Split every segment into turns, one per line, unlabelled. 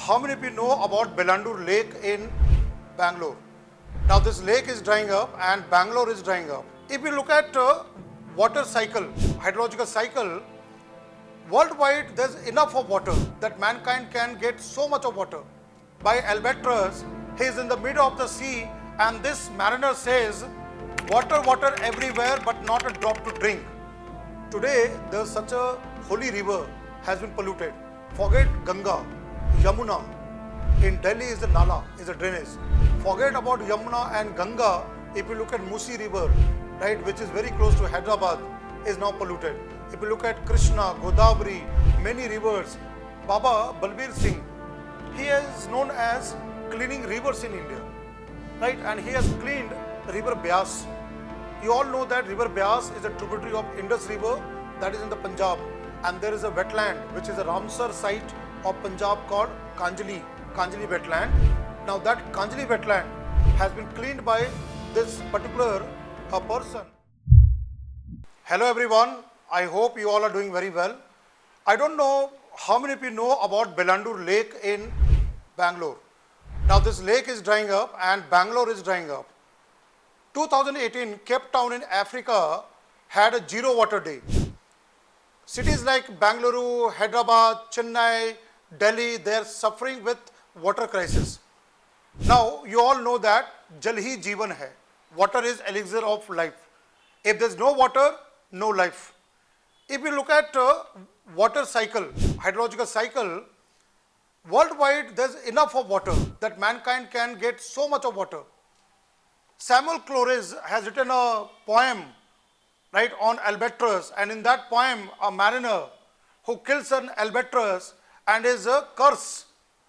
How many of you know about Belandur Lake in Bangalore? Now this lake is drying up and Bangalore is drying up. If you look at water cycle, hydrological cycle, worldwide there's enough of water that mankind can get so much of water. By Albatross, he is in the middle of the sea and this mariner says, water, water everywhere but not a drop to drink. Today there's such a holy river has been polluted. Forget Ganga, Yamuna. In Delhi is the Nala, is a drainage. Forget about Yamuna and Ganga. If you look at Musi river, right, which is very close to Hyderabad, is now polluted. If you look at Krishna, Godavari, many rivers, Baba Balbir Singh, he is known as cleaning rivers in India, right? And he has cleaned river Beas. You all know that river Beas is a tributary of Indus river that is in the Punjab, and there is a wetland which is a Ramsar site of Punjab called Kanjli wetland. Now that Kanjli wetland has been cleaned by this particular person. Hello everyone, I hope you all are doing very well. I don't know how many of you know about Belandur Lake in Bangalore. Now this lake is drying up and Bangalore is drying up. 2018, Cape Town in Africa had a zero water day. Cities like Bangalore, Hyderabad, Chennai, Delhi, they are suffering with water crisis. Now you all know that Jal hi Jeevan hai. Water is elixir of life. If there is no water, no life. If you look at water cycle, hydrological cycle, worldwide there is enough of water that mankind can get so much of water. Samuel Cloris has written a poem, right, on albatross, and in that poem a mariner who kills an albatross and is cursed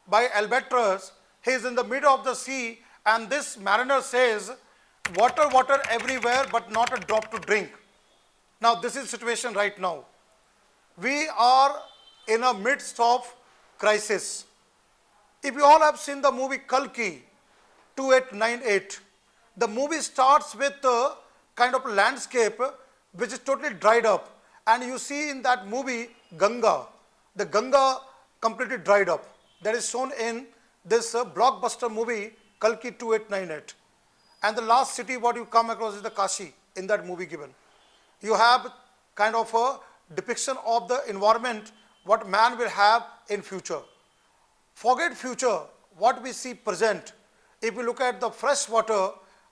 by albatross, he is in the middle of the sea and this mariner says, water, water everywhere but not a drop to drink. Now this is the situation right now. We are in a midst of crisis. If you all have seen the movie Kalki 2898, the movie starts with a kind of landscape which is totally dried up, and you see in that movie Ganga, the Ganga completely dried up. That is shown in this blockbuster movie Kalki 2898. And the last city what you come across is the Kashi in that movie given. You have kind of a depiction of the environment what man will have in future. Forget future, what we see present. If you look at the fresh water,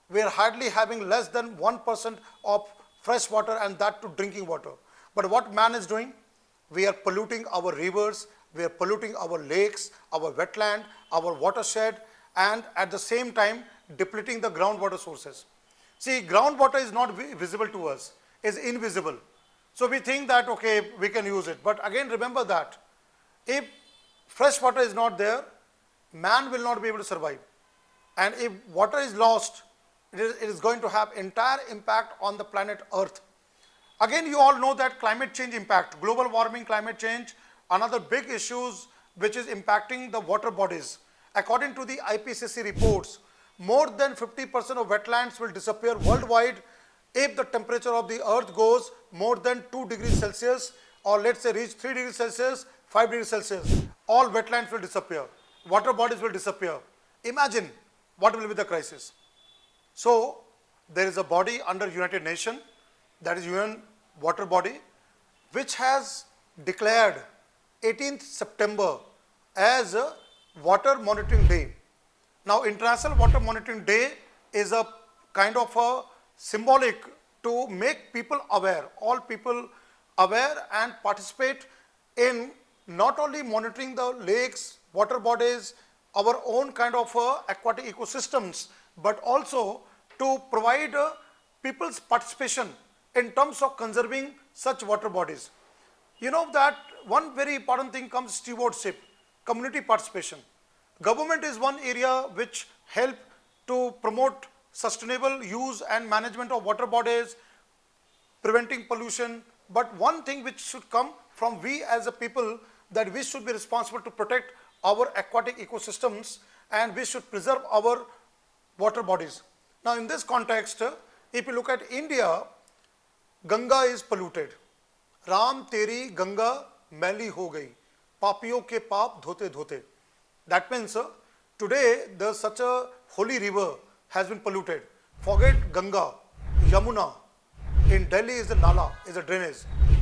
we are hardly having less than 1% of fresh water, and that to drinking water. But what man is doing? We are polluting our rivers, we are polluting our lakes, our wetland, our watershed, and at the same time depleting the groundwater sources. See, groundwater is not visible to us, is invisible. So we think that okay, we can use it. But again remember that if fresh water is not there, man will not be able to survive. And if water is lost, it is going to have entire impact on the planet Earth. Again, you all know that climate change impact, global warming, climate change, another big issues which is impacting the water bodies. According to the IPCC reports, more than 50% of wetlands will disappear worldwide if the temperature of the earth goes more than 2 degrees Celsius, or let's say reach 3 degrees Celsius, 5 degrees Celsius. All wetlands will disappear, water bodies will disappear. Imagine what will be the crisis. So there is a body under United Nations, that is UN water body, which has declared 18th September as a Water Monitoring Day. Now International Water Monitoring Day is a kind of a symbolic to make people aware, all people aware and participate in not only monitoring the lakes, water bodies, our own kind of aquatic ecosystems, but also to provide people's participation in terms of conserving such water bodies. You know that one very important thing comes stewardship, community participation. Government is one area which help to promote sustainable use and management of water bodies, preventing pollution. But one thing which should come from we as a people, that we should be responsible to protect our aquatic ecosystems and we should preserve our water bodies. Now in this context, if you look at India, Ganga is polluted. Ram teri Ganga मैली हो गई, पापियों के पाप धोते धोते. That means today there's such a holy river has been polluted. Forget Ganga, Yamuna. In Delhi is the Nala, is a drainage.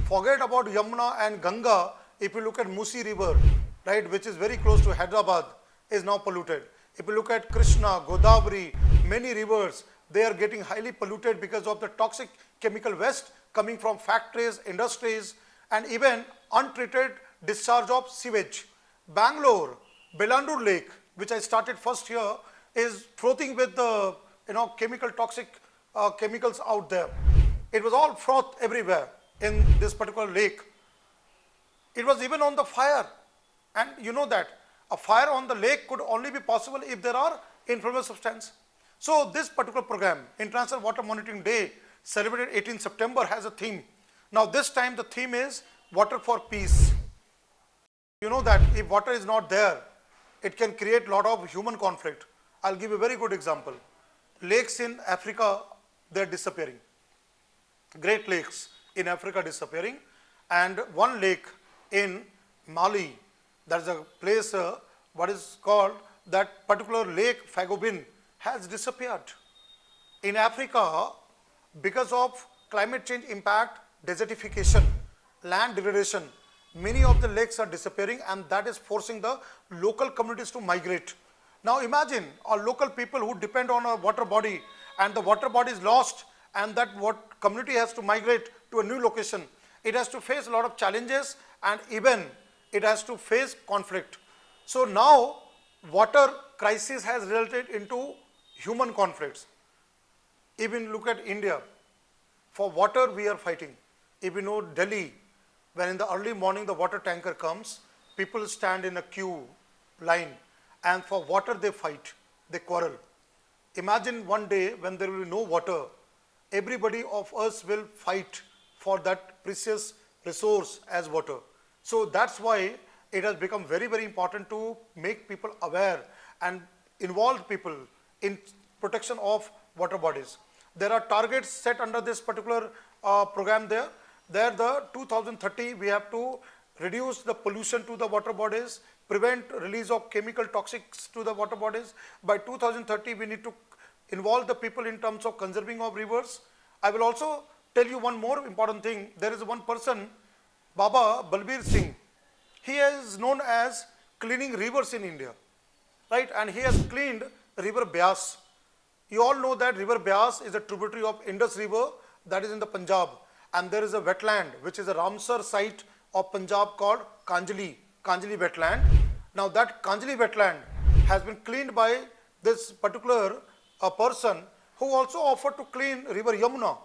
Forget about Yamuna and Ganga. If you look at Musi river, right, which is very close to Hyderabad, is now polluted. If you look at Krishna, Godavari, many rivers, they are getting highly polluted because of the toxic chemical waste coming from factories, industries, and even untreated discharge of sewage. Bangalore, Belandur Lake, which I started first here, is frothing with the chemical toxic chemicals out there. It was all froth everywhere in this particular lake. It was even on the fire, and you know that a fire on the lake could only be possible if there are inflammatory substance. So this particular program, International Water Monitoring Day, celebrated 18 September, has a theme. Now this time the theme is water for peace. You know that if water is not there, it can create a lot of human conflict. I'll give a very good example. Lakes in Africa, they're disappearing. Great lakes in Africa disappearing, and one lake in Mali, there's a place, what is called, that particular lake, Fagobin, has disappeared. In Africa, because of climate change impact, desertification, land degradation, many of the lakes are disappearing, and that is forcing the local communities to migrate. Now imagine our local people who depend on a water body, and the water body is lost, and that what community has to migrate to a new location. It has to face a lot of challenges, and even it has to face conflict. So now water crisis has resulted into human conflicts. Even look at India. For water we are fighting. If you know Delhi, when in the early morning the water tanker comes, people stand in a queue line, and for water they fight, they quarrel. Imagine one day when there will be no water, everybody of us will fight for that precious resource as water. So that's why it has become very, very important to make people aware and involve people in protection of water bodies. There are targets set under this particular program there. There the 2030 we have to reduce the pollution to the water bodies, prevent release of chemical toxics to the water bodies. By 2030 we need to involve the people in terms of conserving of rivers. I will also tell you one more important thing. There is one person, Baba Balbir Singh. He is known as cleaning rivers in India, right? And he has cleaned river Beas. You all know that river Beas is a tributary of Indus River that is in the Punjab, and there is a wetland which is a Ramsar site of Punjab called Kanjli wetland. Now that Kanjli wetland has been cleaned by this particular person who also offered to clean river Yamuna.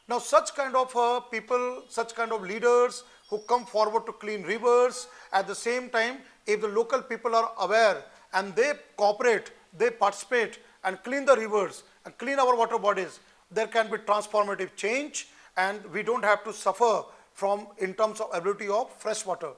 Now such kind of people, such kind of leaders who come forward to clean rivers, at the same time if the local people are aware and they cooperate, they participate and clean the rivers and clean our water bodies, there can be transformative change, and we don't have to suffer from in terms of availability of fresh water.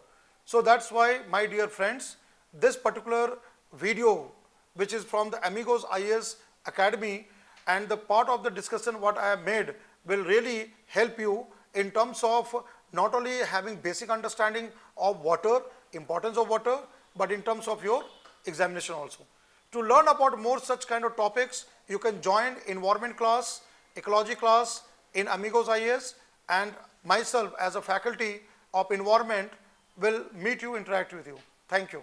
So that's why, my dear friends, this particular video, which is from the Amigos IAS Academy, and the part of the discussion what I have made will really help you in terms of not only having basic understanding of water, importance of water, but in terms of your examination also. To learn about more such kind of topics, you can join environment class, ecology class in Amigos IAS, and myself as a faculty of environment will meet you, interact with you. Thank you.